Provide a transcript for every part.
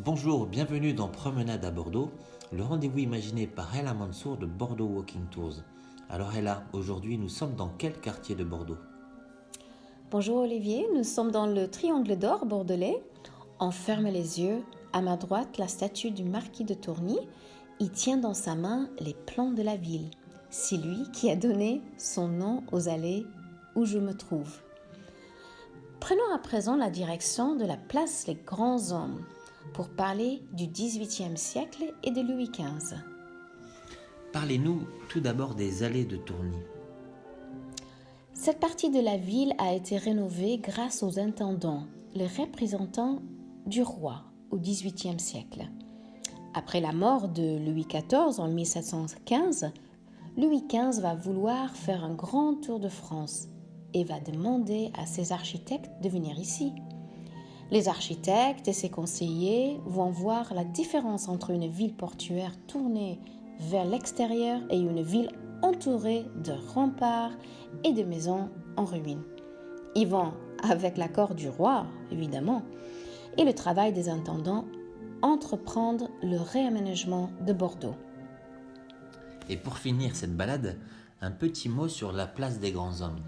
Bonjour, bienvenue dans Promenade à Bordeaux, le rendez-vous imaginé par Ella Mansour de Bordeaux Walking Tours. Alors Ella, aujourd'hui nous sommes dans quel quartier de Bordeaux? Bonjour Olivier, nous sommes dans le Triangle d'Or bordelais. On ferme les yeux. À ma droite, la statue du marquis de Tourny. Il tient dans sa main les plans de la ville. C'est lui qui a donné son nom aux allées où je me trouve. Prenons à présent la direction de la place Les Grands Hommes pour parler du XVIIIe siècle et de Louis XV. Parlez-nous tout d'abord des allées de Tourny. Cette partie de la ville a été rénovée grâce aux intendants, les représentants du roi au XVIIIe siècle. Après la mort de Louis XIV en 1715, Louis XV va vouloir faire un grand tour de France et va demander à ses architectes de venir ici. Les architectes et ses conseillers vont voir la différence entre une ville portuaire tournée vers l'extérieur et une ville entourée de remparts et de maisons en ruine. Ils vont, avec l'accord du roi, évidemment, et le travail des intendants, entreprendre le réaménagement de Bordeaux. Et pour finir cette balade, un petit mot sur la place des Grands Hommes.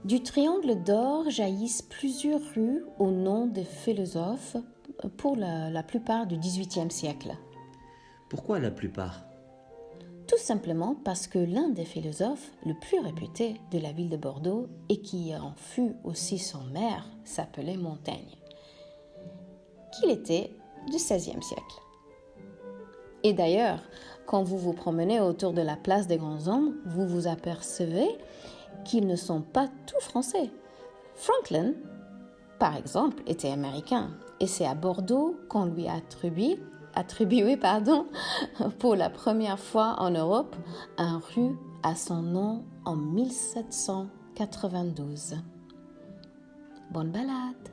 Du Triangle d'Or jaillissent plusieurs rues au nom des philosophes pour la plupart du XVIIIe siècle. Pourquoi la plupart? Tout simplement parce que l'un des philosophes le plus réputé de la ville de Bordeaux et qui en fut aussi son maire s'appelait Montaigne, qu'il était du XVIe siècle. Et d'ailleurs, quand vous vous promenez autour de la place des Grands Hommes, vous vous apercevez qu'ils ne sont pas tous français. Franklin, par exemple, était américain et c'est à Bordeaux qu'on lui a attribué pour la première fois en Europe un rue à son nom en 1792. Bonne balade!